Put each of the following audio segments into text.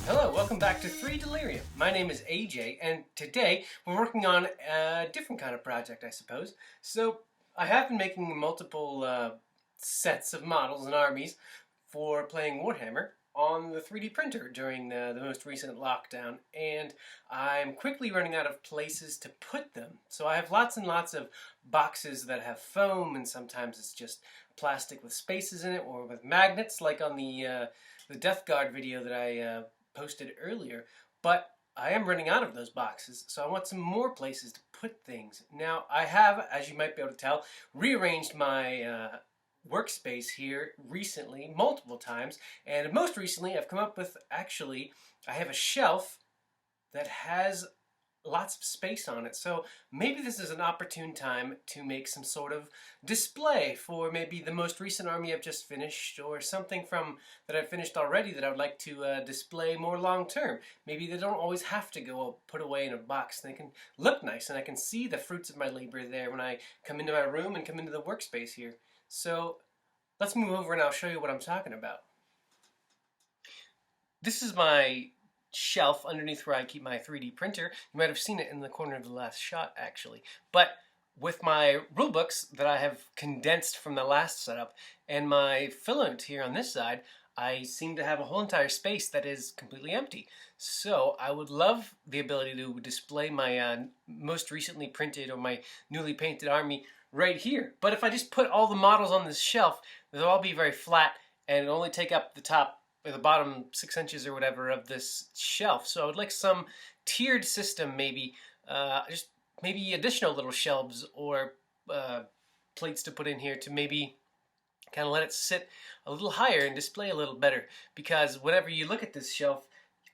Hello, welcome back to 3 Delirium. My name is AJ, and today we're working on a different kind of project, I suppose. So, I have been making multiple sets of models and armies for playing Warhammer on the 3D printer during the most recent lockdown, and I'm quickly running out of places to put them. So I have lots and lots of boxes that have foam, and sometimes it's just plastic with spaces in it, or with magnets, like on the Death Guard video that I posted earlier, but I am running out of those boxes, so I want some more places to put things. Now, I have, as you might be able to tell, rearranged my workspace here recently, multiple times, and most recently I've come up with, actually, I have a shelf that has lots of space on it, so maybe this is an opportune time to make some sort of display for maybe the most recent army I've just finished, or something from that I've finished already that I would like to display more long term. Maybe they don't always have to go put away in a box. They can look nice, and I can see the fruits of my labor there when I come into my room and come into the workspace here. So let's move over and I'll show you what I'm talking about. This is my shelf underneath where I keep my 3D printer. You might have seen it in the corner of the last shot, actually. But with my rule books that I have condensed from the last setup and my filament here on this side, I seem to have a whole entire space that is completely empty. So I would love the ability to display my most recently printed or my newly painted army right here. But if I just put all the models on this shelf, they'll all be very flat and it'll only take up the top or the bottom 6 inches or whatever of this shelf. So I would like some tiered system, maybe just maybe additional little shelves or plates to put in here to maybe kind of let it sit a little higher and display a little better. Because whenever you look at this shelf,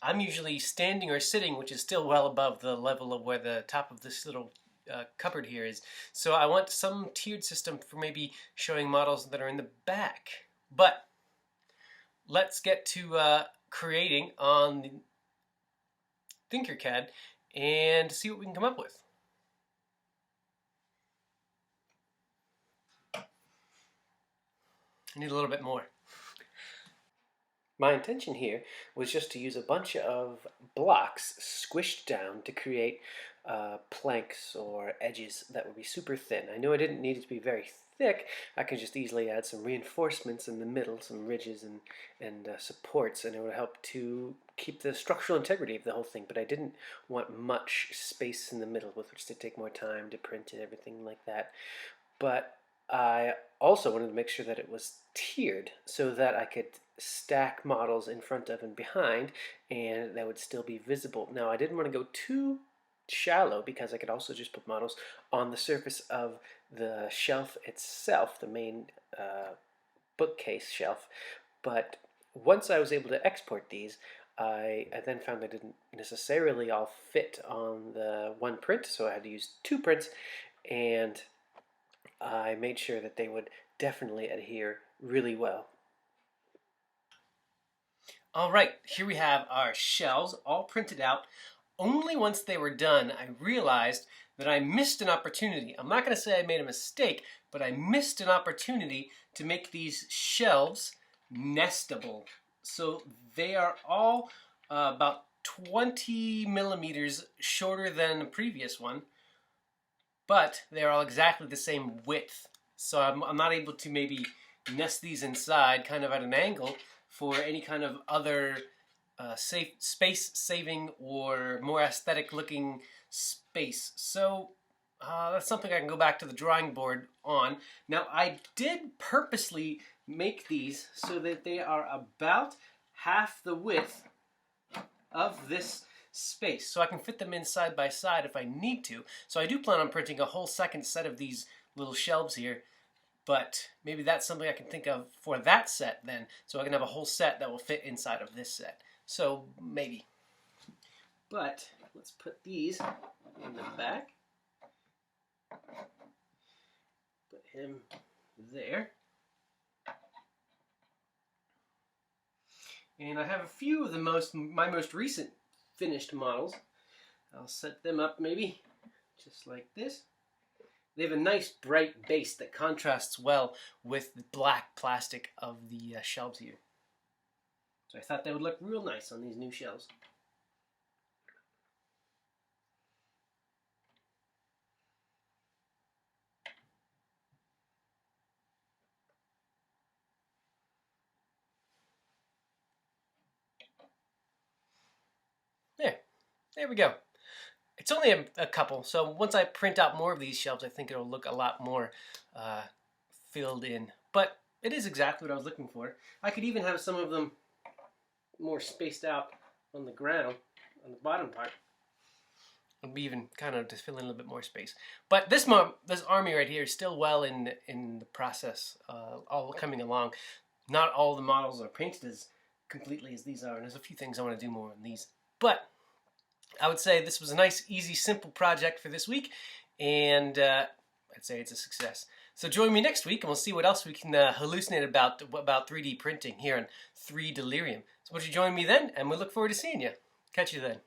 I'm usually standing or sitting, which is still well above the level of where the top of this little cupboard here is. So I want some tiered system for maybe showing models that are in the back. But let's get to creating on Tinkercad and see what we can come up with. I need a little bit more. My intention here was just to use a bunch of blocks squished down to create planks or edges that would be super thin. I knew I didn't need it to be very thick. I could just easily add some reinforcements in the middle, some ridges and supports, and it would help to keep the structural integrity of the whole thing. But I didn't want much space in the middle with which to take more time to print and everything like that. But I also wanted to make sure that it was tiered so that I could stack models in front of and behind, and that would still be visible. Now, I didn't want to go too shallow because I could also just put models on the surface of the shelf itself, the main bookcase shelf. But once I was able to export these, I then found they didn't necessarily all fit on the one print, so I had to use 2 prints, and I made sure that they would definitely adhere really well. Alright, here we have our shelves all printed out. Only once they were done, I realized that I missed an opportunity. I'm not going to say I made a mistake, but I missed an opportunity to make these shelves nestable. So they are all about 20 millimeters shorter than the previous one, but they're all exactly the same width. So I'm not able to maybe nest these inside kind of at an angle for any kind of other space saving or more aesthetic looking space. So that's something I can go back to the drawing board on. Now, I did purposely make these so that they are about half the width of this space, so I can fit them in side by side if I need to. So I do plan on printing a whole second set of these little shelves here, but maybe that's something I can think of for that set then, so I can have a whole set that will fit inside of this set. So maybe. But let's put these in the back. Put him there. And I have a few of my most recent finished models. I'll set them up maybe just like this. They have a nice bright base that contrasts well with the black plastic of the shelves here. So I thought they would look real nice on these new shelves. There we go. It's only a couple, so once I print out more of these shelves, I think it'll look a lot more filled in. But it is exactly what I was looking for. I could even have some of them more spaced out on the ground, on the bottom part. It'll be even kind of just fill in a little bit more space. But this army right here is still well in the process, all coming along. Not all the models are painted as completely as these are, and there's a few things I want to do more on these. But I would say this was a nice, easy, simple project for this week, and I'd say it's a success. So join me next week, and we'll see what else we can hallucinate about 3D printing here on 3 Delirium. So won't you join me then, and we look forward to seeing you. Catch you then.